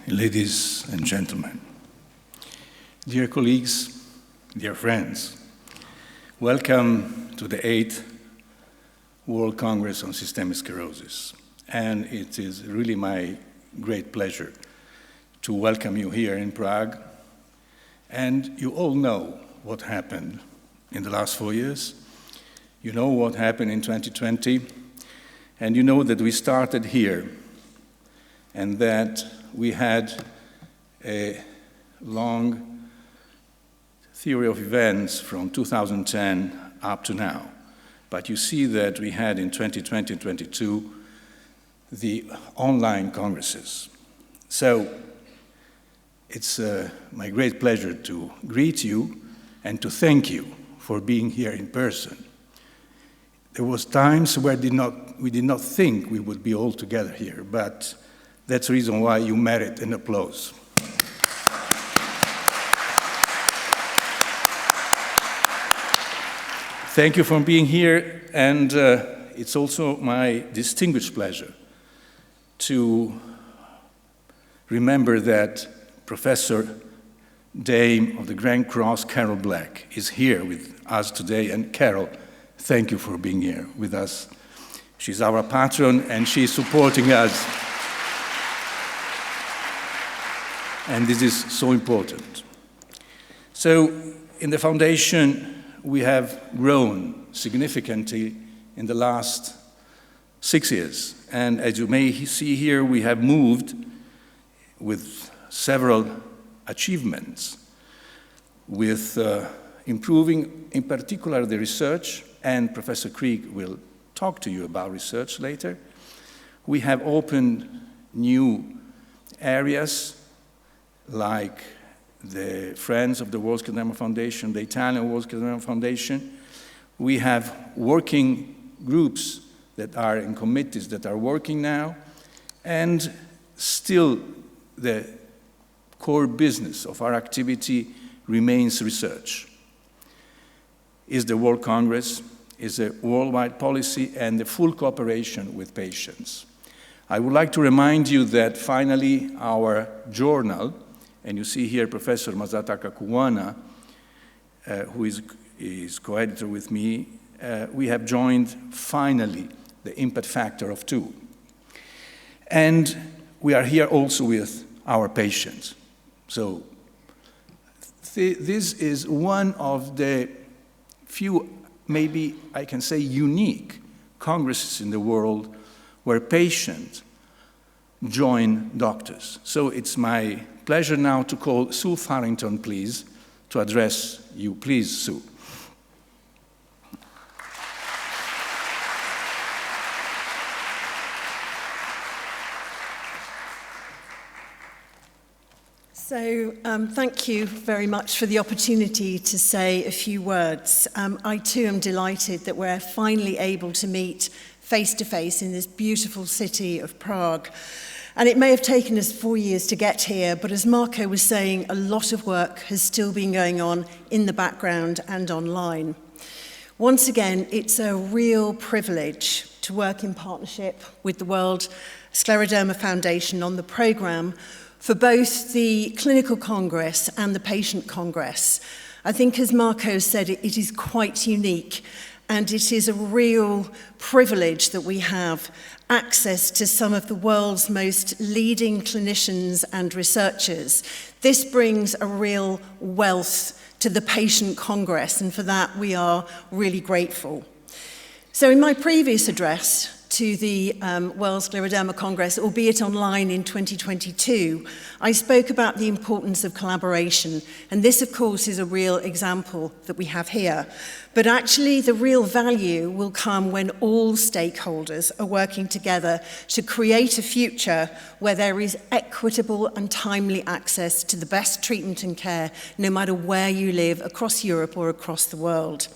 ladies and gentlemen, dear colleagues, dear friends, welcome to the 8th World Congress on Systemic Sclerosis. And it is really my great pleasure to welcome you here in Prague. And you all know what happened in the last 4 years. You know what happened in 2020. And you know that we started here and that we had a long theory of events from 2010 up to now. But you see that we had in 2020 and 2022 the online congresses. So it's my great pleasure to greet you and to thank you for being here in person. There was times where we did not think we would be all together here, but that's the reason why you merit an applause. Thank you for being here, and it's also my distinguished pleasure to remember that Professor Dame of the Grand Cross, Carol Black, is here with us today. And Carol, thank you for being here with us. She's our patron, and she's supporting us. And this is so important. So in the foundation, we have grown significantly in the last 6 years. And as you may see here, we have moved with several achievements, with improving, in particular, the research, and Professor Krieg will talk to you about research later. We have opened new areas like the Friends of the World Scleroderma Foundation, the Italian World Scleroderma Foundation. We have working groups that are in committees that are working now, and still the core business of our activity remains research. Is the World Congress, is a worldwide policy, and the full cooperation with patients. I would like to remind you that finally our journal, and you see here Professor Masataka Kuwana, who is co-editor with me, we have joined finally the impact factor of 2. And we are here also with our patients. So this is one of the few, maybe I can say unique, congresses in the world where patients join doctors. So it's my pleasure now to call Sue Farrington, please, to address you. Please, Sue. So thank you very much for the opportunity to say a few words. I too am delighted that we're finally able to meet face-to-face in this beautiful city of Prague. And it may have taken us 4 years to get here, but as Marco was saying, a lot of work has still been going on in the background and online. Once again, it's a real privilege to work in partnership with the World Scleroderma Foundation on the program for both the Clinical Congress and the Patient Congress. I think, as Marco said, it is quite unique, and it is a real privilege that we have access to some of the world's most leading clinicians and researchers. This brings a real wealth to the Patient Congress, and for that we are really grateful. So in my previous address to the World Scleroderma Congress, albeit online in 2022, I spoke about the importance of collaboration. And this, of course, is a real example that we have here. But actually, the real value will come when all stakeholders are working together to create a future where there is equitable and timely access to the best treatment and care, no matter where you live across Europe or across the world.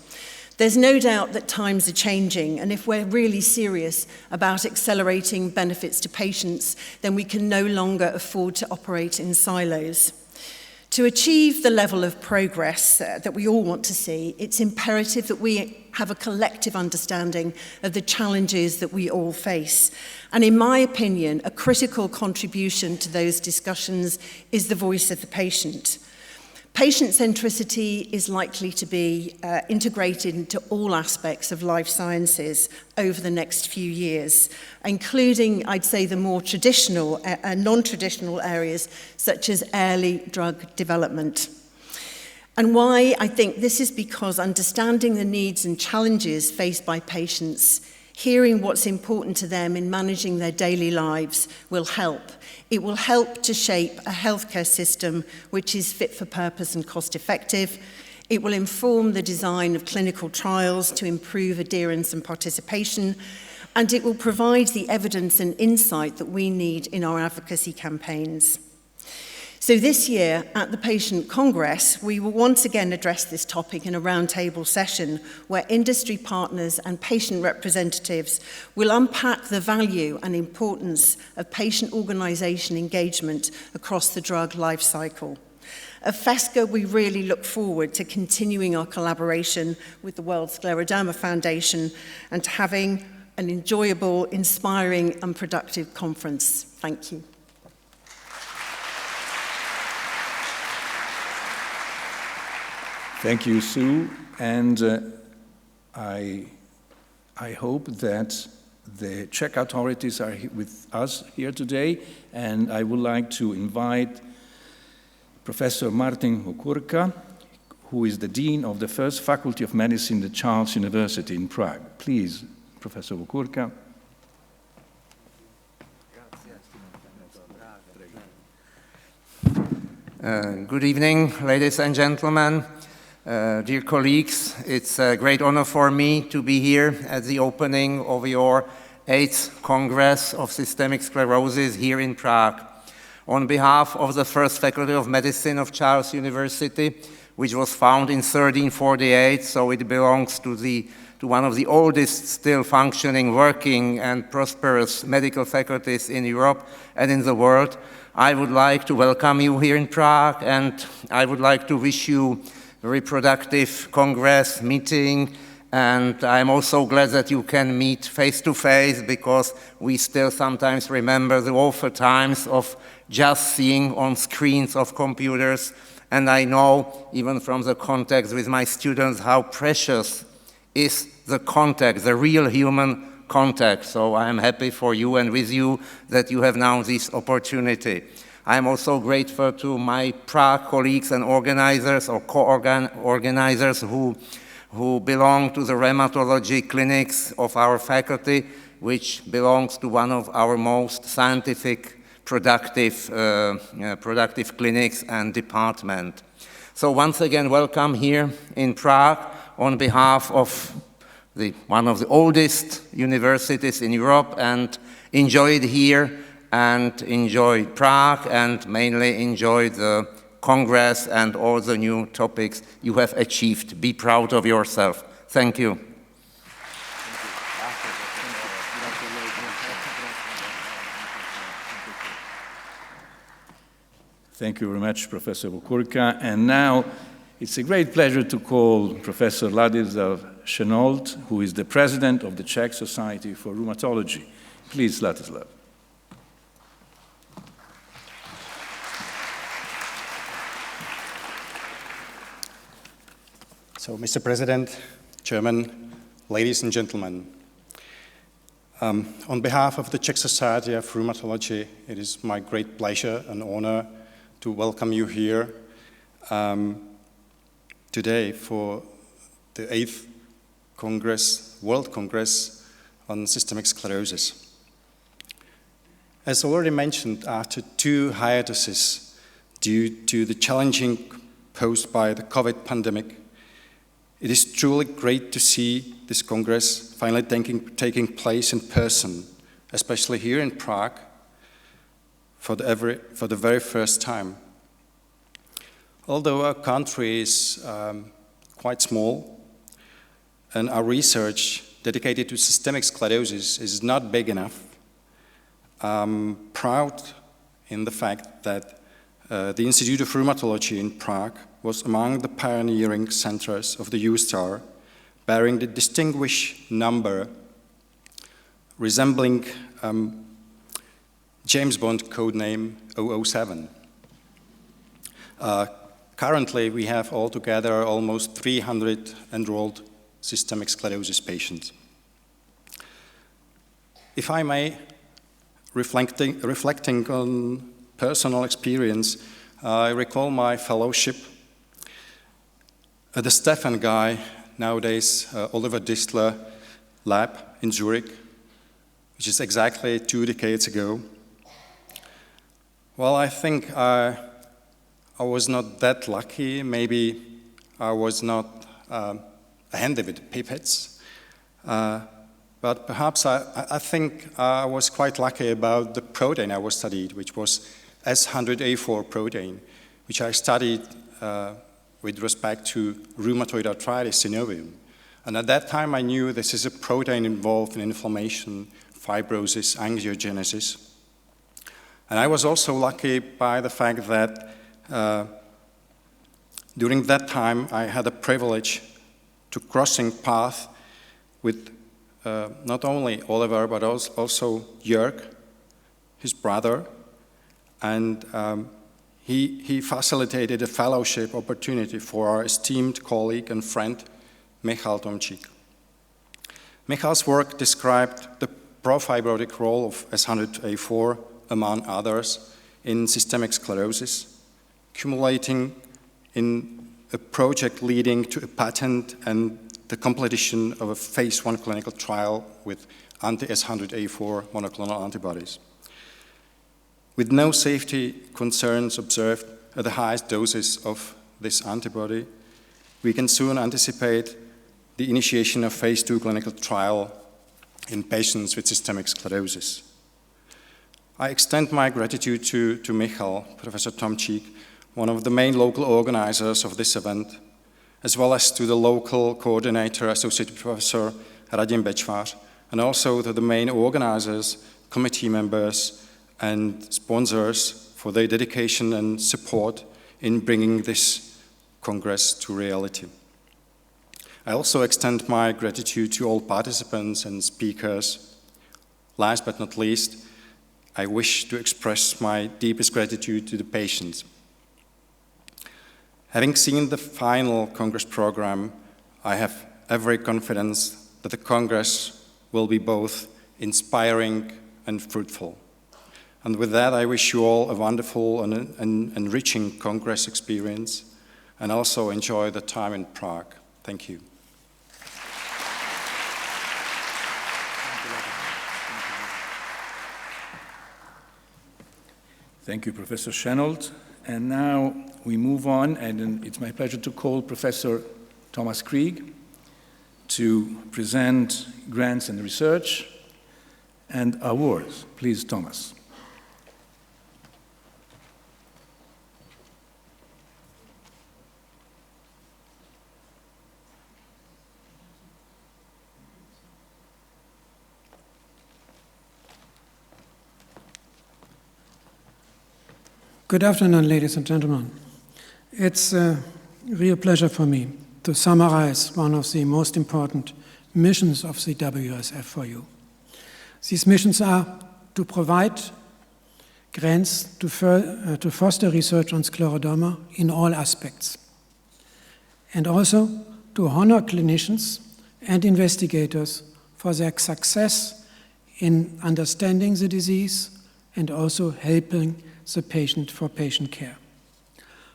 There's no doubt that times are changing, and if we're really serious about accelerating benefits to patients, then we can no longer afford to operate in silos. To achieve the level of progress that we all want to see, it's imperative that we have a collective understanding of the challenges that we all face. And in my opinion, a critical contribution to those discussions is the voice of the patient. Patient centricity is likely to be integrated into all aspects of life sciences over the next few years, including, I'd say, the more traditional and non-traditional areas such as early drug development. And why? I think this is because understanding the needs and challenges faced by patients, hearing what's important to them in managing their daily lives will help. It will help to shape a healthcare system which is fit for purpose and cost effective. It will inform the design of clinical trials to improve adherence and participation. And it will provide the evidence and insight that we need in our advocacy campaigns. So this year at the Patient Congress, we will once again address this topic in a roundtable session where industry partners and patient representatives will unpack the value and importance of patient organisation engagement across the drug life cycle. At FESCA, we really look forward to continuing our collaboration with the World Scleroderma Foundation and to having an enjoyable, inspiring and productive conference. Thank you. Thank you, Sue, and I hope that the Czech authorities are with us here today, and I would like to invite Professor Martin Hokurka, who is the Dean of the First Faculty of Medicine at Charles University in Prague. Please, Professor Hokurka. Good evening, ladies and gentlemen. Dear colleagues, it's a great honor for me to be here at the opening of your 8th Congress of Systemic Sclerosis here in Prague. On behalf of the First Faculty of Medicine of Charles University, which was founded in 1348, so it belongs to one of the oldest still functioning, working and prosperous medical faculties in Europe and in the world, I would like to welcome you here in Prague, and I would like to wish you very productive Congress meeting, and I'm also glad that you can meet face-to-face because we still sometimes remember the awful times of just seeing on screens of computers, and I know even from the context with my students how precious is the contact, the real human contact. So I am happy for you and with you that you have now this opportunity. I am also grateful to my Prague colleagues and organizers or co-organizers who belong to the rheumatology clinics of our faculty, which belongs to one of our most scientific, productive clinics and department. So once again, welcome here in Prague on behalf of one of the oldest universities in Europe, and enjoy it here and enjoy Prague, and mainly enjoy the Congress and all the new topics you have achieved. Be proud of yourself. Thank you. Thank you very much, Professor Hokurka. And now it's a great pleasure to call Professor Ladislav Šenold, who is the President of the Czech Society for Rheumatology. Please, Ladislav. So, Mr. President, Chairman, ladies and gentlemen, on behalf of the Czech Society of Rheumatology, it is my great pleasure and honor to welcome you here today for the 8th Congress, World Congress on Systemic Sclerosis. As already mentioned, after 2 hiatuses due to the challenging posed by the COVID pandemic, it is truly great to see this Congress finally taking place in person, especially here in Prague, for the very first time. Although our country is quite small, and our research dedicated to systemic sclerosis is not big enough, I'm proud in the fact that the Institute of Rheumatology in Prague was among the pioneering centers of the U-Star, bearing the distinguished number resembling James Bond codename 007. Currently, we have altogether almost 300 enrolled systemic sclerosis patients. If I may, reflecting on personal experience, I recall my fellowship at the Stefan Guy, nowadays Oliver Distler lab in Zurich, which is exactly 2 decades ago. Well, I think I was not that lucky. Maybe I was not handy with pipettes. But perhaps I think I was quite lucky about the protein I was studied, which was S100A4 protein, which I studied with respect to rheumatoid arthritis synovium. And at that time, I knew this is a protein involved in inflammation, fibrosis, angiogenesis. And I was also lucky by the fact that during that time, I had a privilege to crossing path with not only Oliver, but also Jörg, his brother, and he facilitated a fellowship opportunity for our esteemed colleague and friend, Michal Tomčík. Michal's work described the profibrotic role of S100A4, among others, in systemic sclerosis, culminating in a project leading to a patent and the completion of a phase 1 clinical trial with anti-S100A4 monoclonal antibodies. With no safety concerns observed at the highest doses of this antibody, we can soon anticipate the initiation of phase 2 clinical trial in patients with systemic sclerosis. I extend my gratitude to Michal, Professor Tomčík, one of the main local organizers of this event, as well as to the local coordinator, Associate Professor Radim Bečvář, and also to the main organizers, committee members, and sponsors for their dedication and support in bringing this Congress to reality. I also extend my gratitude to all participants and speakers. Last but not least, I wish to express my deepest gratitude to the patients. Having seen the final Congress program, I have every confidence that the Congress will be both inspiring and fruitful. And with that, I wish you all a wonderful and enriching Congress experience, and also enjoy the time in Prague. Thank you. Thank you, Professor Schenold. And now we move on, and it's my pleasure to call Professor Thomas Krieg to present grants and research and awards. Please, Thomas. Good afternoon, ladies and gentlemen. It's a real pleasure for me to summarize one of the most important missions of the WSF for you. These missions are to provide grants to foster research on scleroderma in all aspects, and also to honor clinicians and investigators for their success in understanding the disease and also helping the patient for patient care.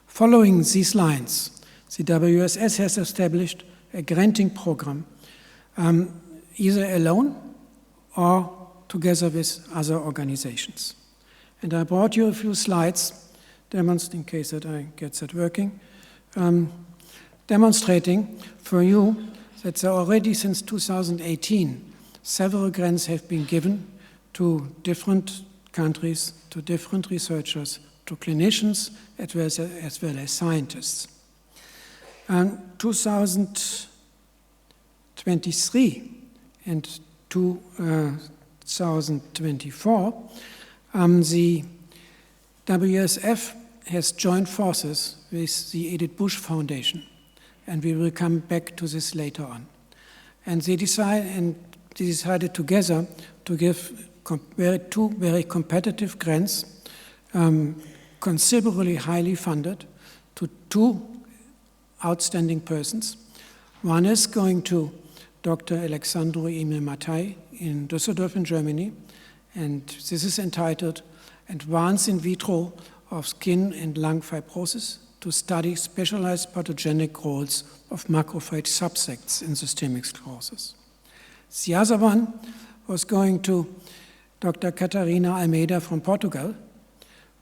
Following these lines, the WSS has established a granting program, either alone or together with other organizations. And I brought you a few slides, in case that I get that working, demonstrating for you that already since 2018, several grants have been given to different countries, to different researchers, to clinicians, as well as scientists. And 2023 and 2024, the WSF has joined forces with the Edith Bush Foundation, and we will come back to this later on. And they decided together to give two very competitive grants, considerably highly funded, to two outstanding persons. One is going to Dr. Alexandru Emil Matai in Düsseldorf in Germany, and this is entitled Advanced in Vitro of Skin and Lung Fibrosis to Study Specialized Pathogenic Roles of Macrophage Subsects in Systemic Sclerosis. The other one was going to Dr. Catarina Almeida from Portugal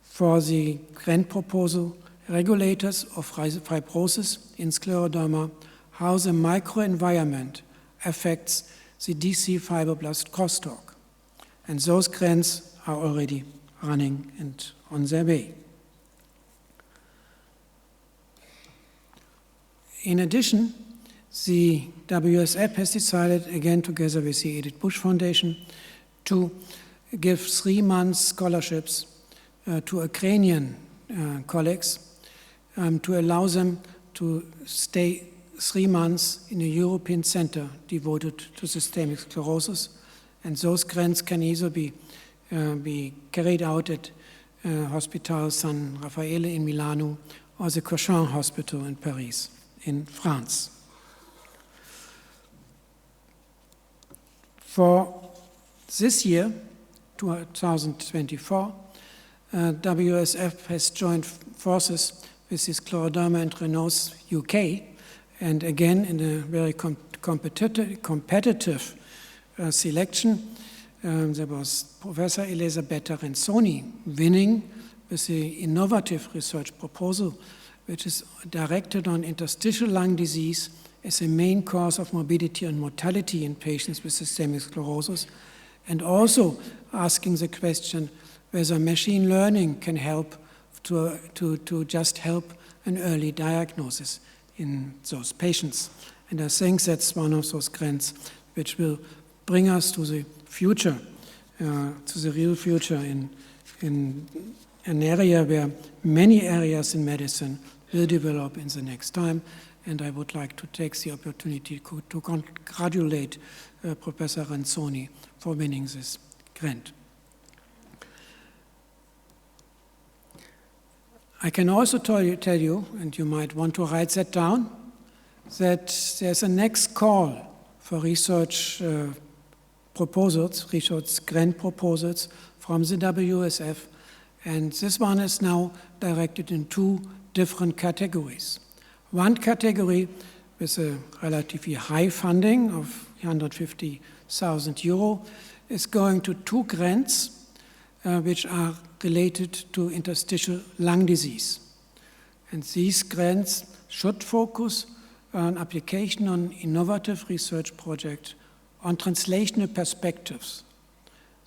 for the grant proposal, Regulators of Fibrosis in Scleroderma, how the microenvironment affects the DC fibroblast crosstalk. And those grants are already running and on their way. In addition, the WSF has decided, again together with the Edith Bush Foundation, to give 3 months scholarships to Ukrainian colleagues to allow them to stay 3 months in a European center devoted to systemic sclerosis. And those grants can either be carried out at Hospital San Raffaele in Milano or the Cochin Hospital in Paris, in France. For this year, 2024, WSF has joined forces with the Scleroderma and Raynaud's UK, and again in a very competitive selection. There was Professor Elisabetta Renzoni winning with the innovative research proposal, which is directed on interstitial lung disease as a main cause of morbidity and mortality in patients with systemic sclerosis, and also asking the question whether machine learning can help to just help an early diagnosis in those patients. And I think that's one of those grants which will bring us to the future, to the real future in an area where many areas in medicine will develop in the next time. And I would like to take the opportunity to congratulate Professor Renzoni for winning this grant. I can also tell you, and you might want to write that down, that there's a next call for research proposals, research grant proposals from the WSF, and this one is now directed in 2 different categories. One category with a relatively high funding of 150,000 euro is going to 2 grants which are related to interstitial lung disease. And these grants should focus on application on innovative research projects on translational perspectives.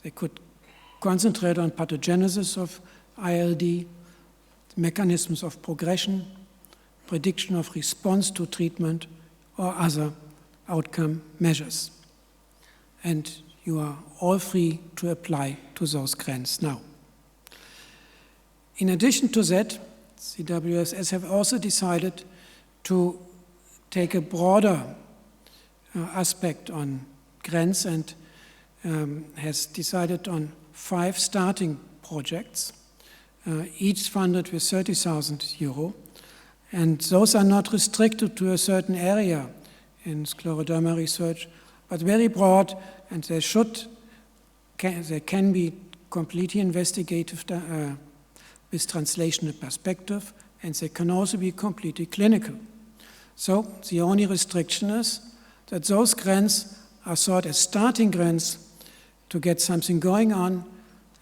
They could concentrate on pathogenesis of ILD, mechanisms of progression, prediction of response to treatment, or other outcome measures. And you are all free to apply to those grants now. In addition to that, the WSS have also decided to take a broader aspect on grants and has decided on 5 starting projects, each funded with 30,000 euro. And those are not restricted to a certain area in scleroderma research, but very broad, and they can be completely investigative with translational perspective, and they can also be completely clinical. So the only restriction is that those grants are thought as starting grants to get something going on,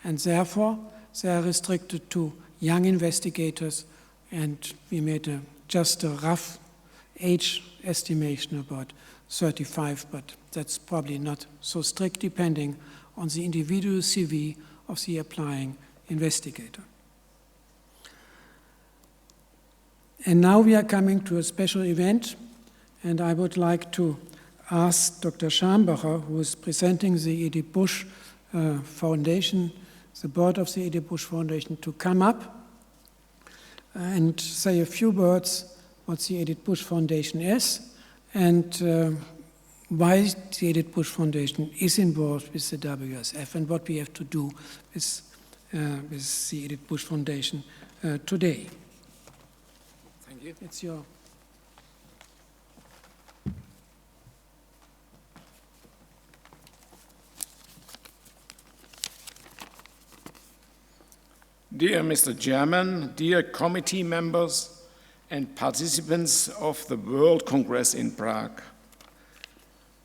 and therefore they are restricted to young investigators, and we made just a rough age estimation about 35, but that's probably not so strict depending on the individual CV of the applying investigator. And now we are coming to a special event, and I would like to ask Dr. Schambacher, who is presenting the Edith Bush Foundation, the board of the Edith Bush Foundation, to come up. and say a few words what the Edith Bush Foundation is and why the Edith Bush Foundation is involved with the WSF and what we have to do with the Edith Bush Foundation today. Thank you. It's your... Dear Mr. Chairman, dear committee members and participants of the World Congress in Prague,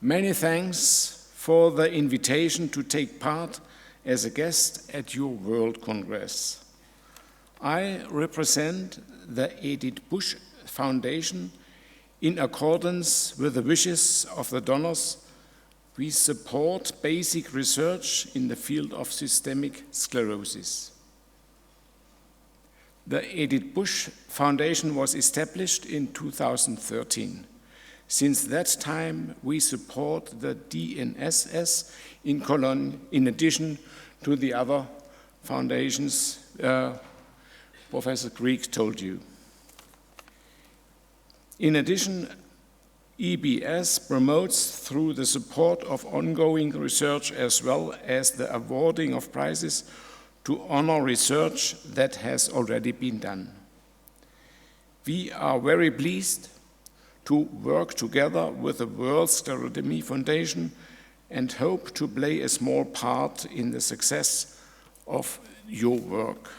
many thanks for the invitation to take part as a guest at your World Congress. I represent the Edith Bush Foundation. In accordance with the wishes of the donors, we support basic research in the field of systemic sclerosis. The Edith Bush Foundation was established in 2013. Since that time, we support the DNSS in Cologne, in addition to the other foundations Professor Grieg told you. In addition, EBS promotes through the support of ongoing research as well as the awarding of prizes to honor research that has already been done. We are very pleased to work together with the World Scleroderma Foundation and hope to play a small part in the success of your work.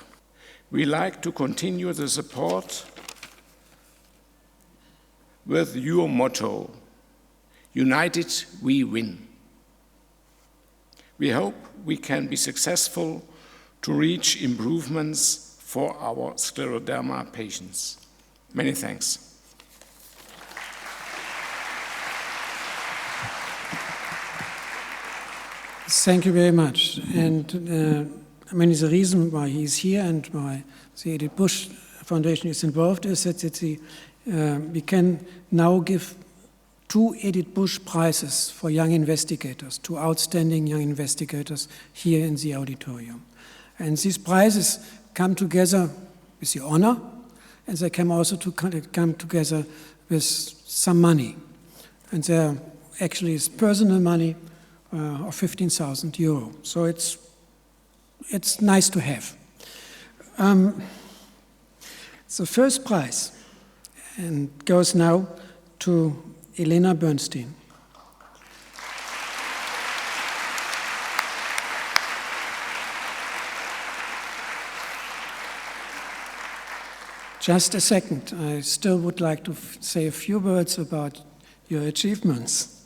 We like to continue the support with your motto, United we win. We hope we can be successful to reach improvements for our scleroderma patients. Many thanks. Thank you very much. And I mean, the reason why he's here and why the Edith Bush Foundation is involved is that we can now give 2 Edith Bush prizes for young investigators, 2 outstanding young investigators here in the auditorium. And these prizes come together with the honor, and they come also to come together with some money. And there actually is personal money of 15,000 euro. So it's nice to have. The first prize goes now to Elena Bernstein. Just a second, I still would like to say a few words about your achievements.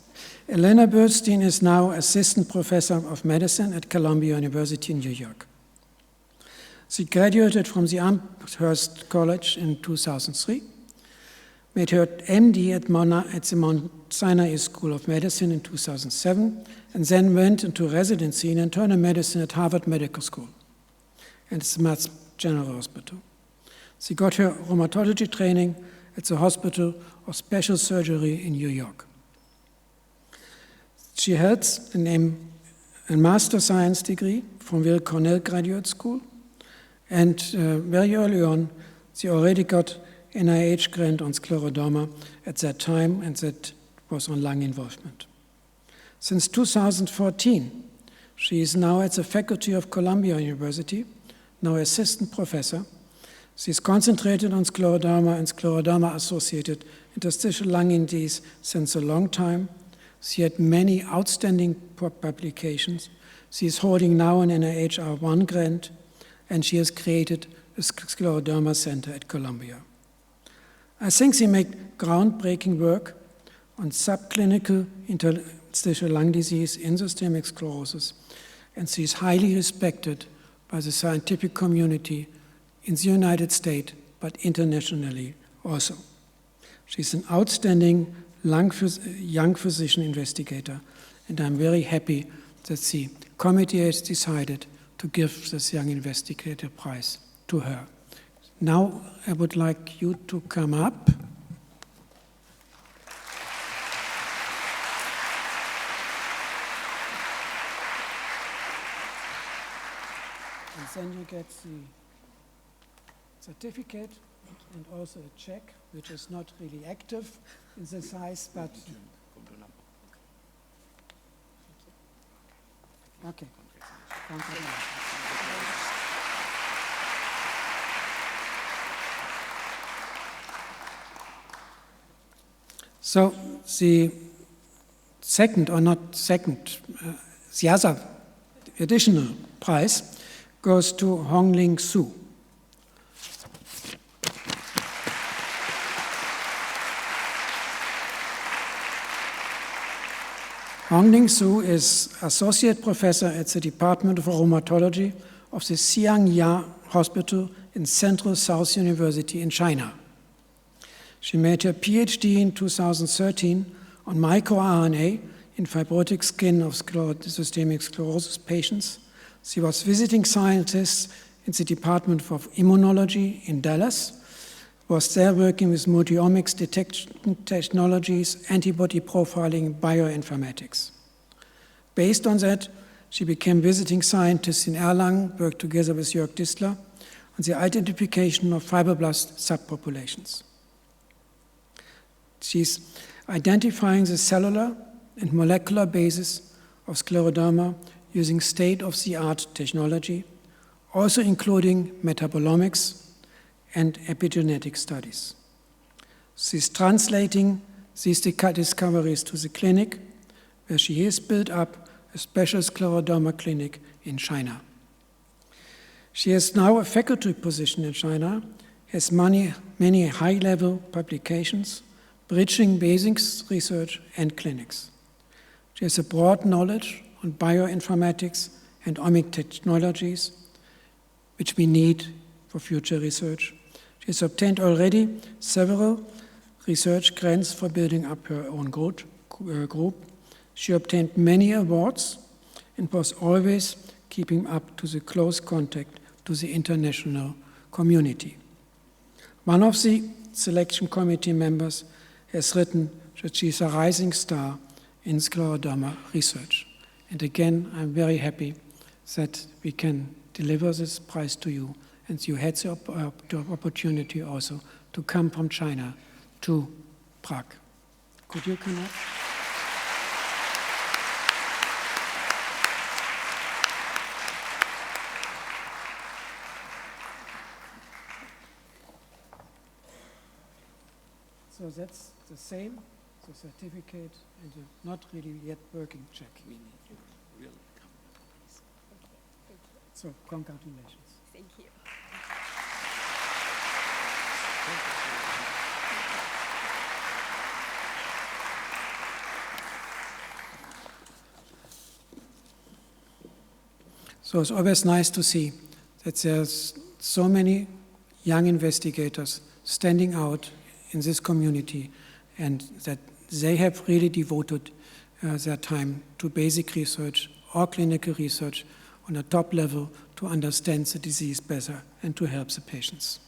Elena Bernstein is now Assistant Professor of Medicine at Columbia University in New York. She graduated from the Amherst College in 2003, made her MD at the Mount Sinai School of Medicine in 2007, and then went into residency in internal medicine at Harvard Medical School and at the Mass General Hospital. She got her rheumatology training at the Hospital of Special Surgery in New York. She held a Master Science degree from Weill Cornell Graduate School, and very early on, she already got NIH grant on scleroderma at that time, and that was on lung involvement. Since 2014, she is now at the faculty of Columbia University, now assistant professor. She is concentrated on scleroderma and scleroderma-associated interstitial lung disease since a long time. She had many outstanding publications. She is holding now an NIH R1 grant, and she has created a scleroderma center at Columbia. I think she makes groundbreaking work on subclinical interstitial lung disease in systemic sclerosis, and she is highly respected by the scientific community in the United States, but internationally also. She's an outstanding young physician investigator, and I'm very happy that the committee has decided to give this young investigator prize to her. Now I would like you to come up. And then you get the certificate and also a Czech, which is not really active in the size, but... Okay. So the second, or not second, the other additional prize goes to Hongling Su. Hongling Su is Associate Professor at the Department of Rheumatology of the Xiangya Hospital in Central South University in China. She made her PhD in 2013 on microRNA in fibrotic skin of systemic sclerosis patients. She was visiting scientist in the Department of Immunology in Dallas, was there working with multiomics detection technologies, antibody profiling, bioinformatics. Based on that, she became visiting scientist in Erlangen, worked together with Jörg Distler on the identification of fibroblast subpopulations. She's identifying the cellular and molecular basis of scleroderma using state-of-the-art technology, also including metabolomics and epigenetic studies. She's translating these discoveries to the clinic, where she has built up a special scleroderma clinic in China. She has now a faculty position in China, has many high-level publications, bridging basics research and clinics. She has a broad knowledge on bioinformatics and omic technologies, which we need for future research. She has obtained already several research grants for building up her own group. She obtained many awards and was always keeping up to the close contact to the international community. One of the selection committee members has written that she's a rising star in scleroderma research. And again, I'm very happy that we can deliver this prize to you, and you had the opportunity also to come from China to Prague. Could you come up? So that's the same, the certificate and the not really yet working check. We need you really come, please. So congratulations. Thank you. So it's always nice to see that there's so many young investigators standing out in this community, and that they have really devoted their time to basic research or clinical research on a top level to understand the disease better and to help the patients.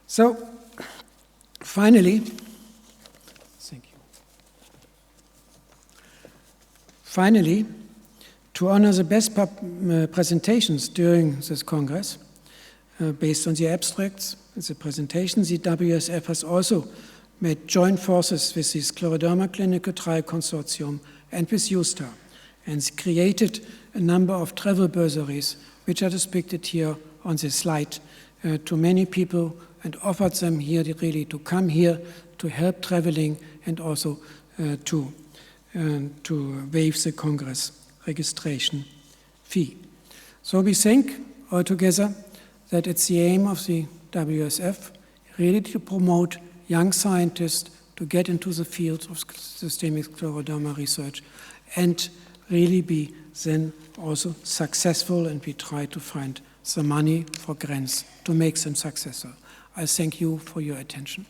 So, finally, thank you. Finally, to honor the best presentations during this Congress, based on the abstracts and the presentations, the WSF has also made joint forces with the Scleroderma Clinical Trial Consortium and with USTAR, and created a number of travel bursaries, which are depicted here on this slide, to many people, and offered them here really to come here to help traveling and also to waive the Congress registration fee. So we think altogether that it's the aim of the WSF really to promote young scientists to get into the field of systemic scleroderma research and really be then also successful, and we try to find the money for grants to make them successful. I thank you for your attention.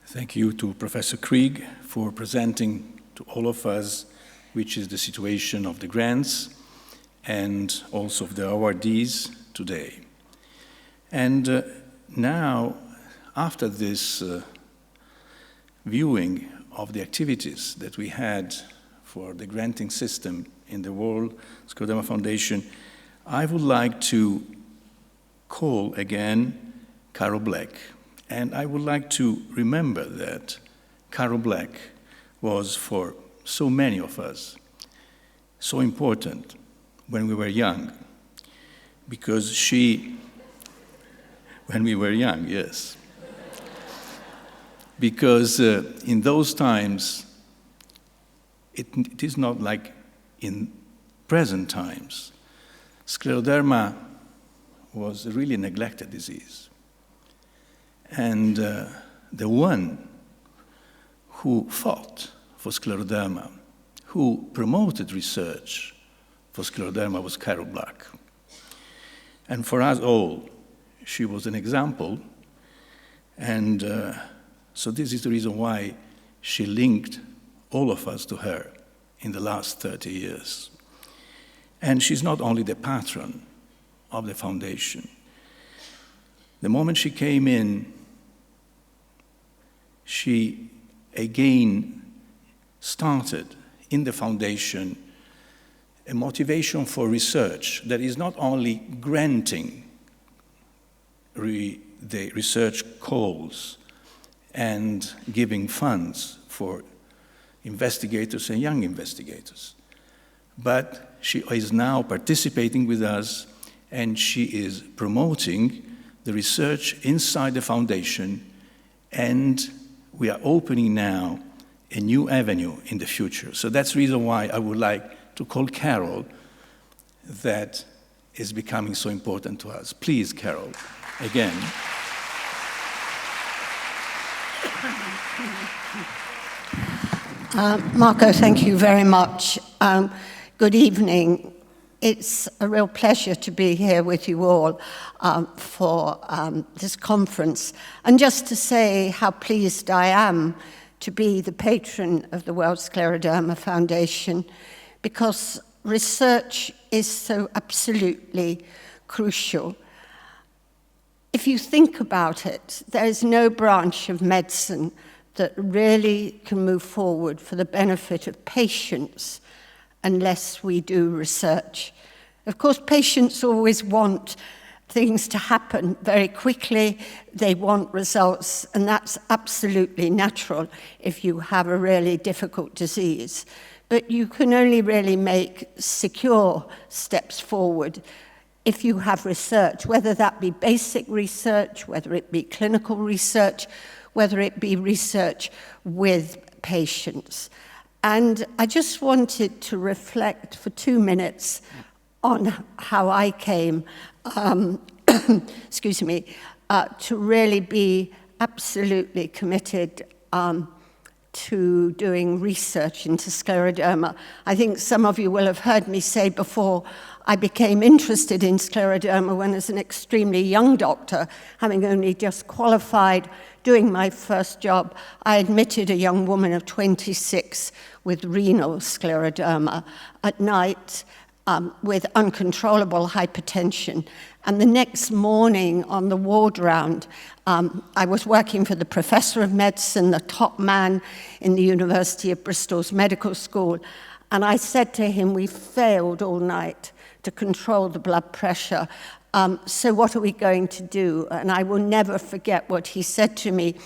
Thank you to Professor Krieg for presenting to all of us which is the situation of the grants and also of the awardees today. And now, after this viewing of the activities that we had for the granting system in the World Scleroderma Foundation, I would like to call again Carol Black. And I would like to remember that Carol Black was, for so many of us, so important when we were young, because she, when we were young, yes, because in those times, it is not like in present times. Scleroderma was a really neglected disease. And the one who fought for scleroderma, who promoted research for scleroderma, was Carol Black. And for us all, she was an example. And so this is the reason why she linked all of us to her in the last 30 years. And she's not only the patron of the foundation. The moment she came in, she again started in the foundation a motivation for research that is not only granting the research calls and giving funds for investigators and young investigators, but she is now participating with us, and she is promoting the research inside the foundation, and we are opening now a new avenue in the future. So that's the reason why I would like to call Carol, that is becoming so important to us. Please, Carol, again. Marco, thank you very much. Good evening. It's a real pleasure to be here with you all for this conference. And just to say how pleased I am to be the patron of the World Scleroderma Foundation, because research is so absolutely crucial. If you think about it, there is no branch of medicine that really can move forward for the benefit of patients unless we do research. Of course, patients always want things to happen very quickly. They want results, and that's absolutely natural if you have a really difficult disease. But you can only really make secure steps forward if you have research, whether that be basic research, whether it be clinical research, whether it be research with patients. And I just wanted to reflect for 2 minutes on how I came, excuse me, to really be absolutely committed to doing research into scleroderma. I think some of you will have heard me say before, I became interested in scleroderma when as an extremely young doctor, having only just qualified, doing my first job, I admitted a young woman of 26 with renal scleroderma at night with uncontrollable hypertension. And the next morning on the ward round, I was working for the Professor of Medicine, the top man in the University of Bristol's medical school, and I said to him, we failed all night to control the blood pressure. So what are we going to do? And I will never forget what he said to me.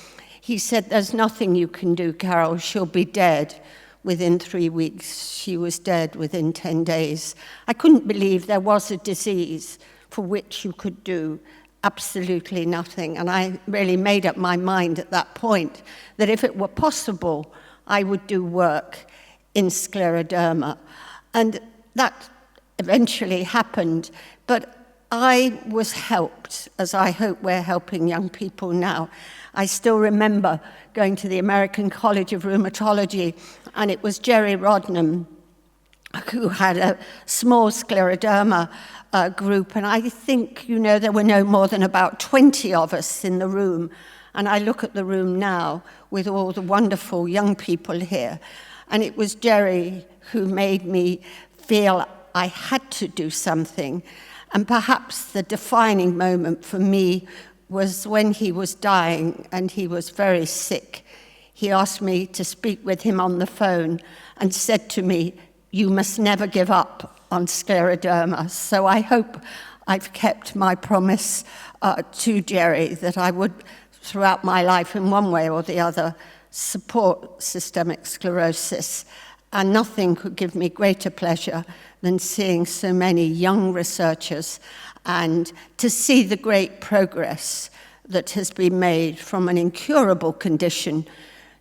He said, there's nothing you can do, Carol. She'll be dead within 3 weeks. She was dead within 10 days. I couldn't believe there was a disease for which you could do absolutely nothing. And I really made up my mind at that point that if it were possible, I would do work in scleroderma. And that eventually happened. But I was helped, as I hope we're helping young people now. I still remember going to the American College of Rheumatology, and it was Jerry Rodnam who had a small scleroderma group, and I think, you know, there were no more than about 20 of us in the room. And I look at the room now with all the wonderful young people here, and it was Jerry who made me feel I had to do something. And perhaps the defining moment for me was when he was dying and he was very sick. he asked me to speak with him on the phone and said to me, "You must never give up on scleroderma." So I hope I've kept my promise to Jerry that I would, throughout my life in one way or the other, support systemic sclerosis. And nothing could give me greater pleasure than seeing so many young researchers and to see the great progress that has been made from an incurable condition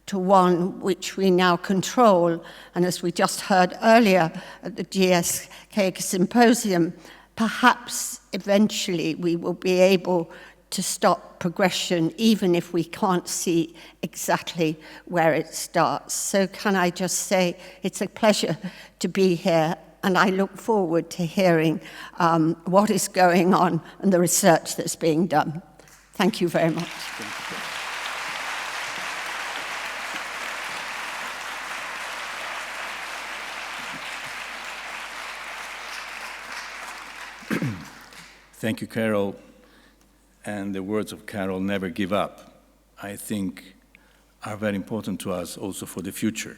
to one which we now control. And as we just heard earlier at the GSK Symposium, perhaps eventually we will be able to stop progression, even if we can't see exactly where it starts. So can I just say it's a pleasure to be here, and I look forward to hearing what is going on and the research that's being done. Thank you very much. Thank you, Carol. And the words of Carol, "never give up," I think are very important to us also for the future.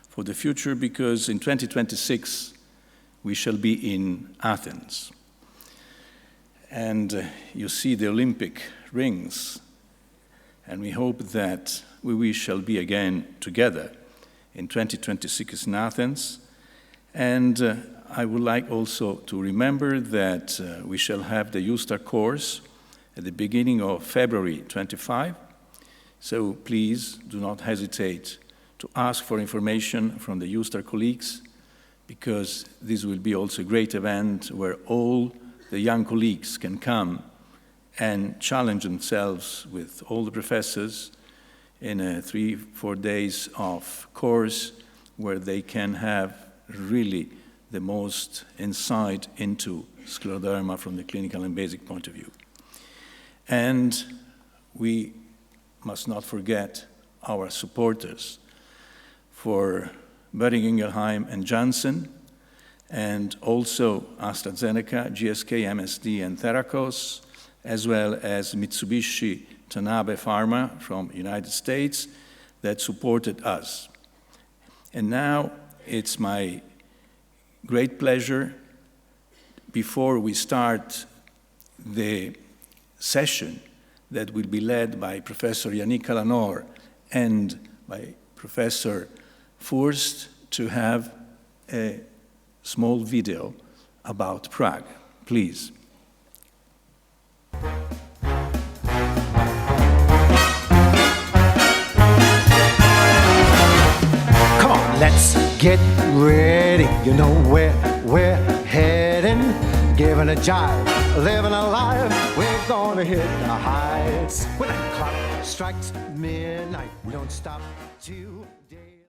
For the future, because in 2026, we shall be in Athens. And you see the Olympic rings, and we hope that we shall be again together in 2026 in Athens. And I would like also to remember that we shall have the USTAR course at the beginning of February 25. So please do not hesitate to ask for information from the USTAR colleagues, because this will be also a great event where all the young colleagues can come and challenge themselves with all the professors in a 3-4 days of course where they can have really the most insight into scleroderma from the clinical and basic point of view. And we must not forget our supporters for Boehringer Ingelheim and Janssen, and also AstraZeneca, GSK, MSD, and Theracos, as well as Mitsubishi Tanabe Pharma from the United States that supported us. And now it's my great pleasure, before we start the session that will be led by Professor Yannick Alanor and by Professor Furst, to have a small video about Prague. Please. Come on, let's get ready. You know where we're heading. Giving a jive, living a life. We're gonna hit the heights. When the clock strikes midnight, we don't stop today.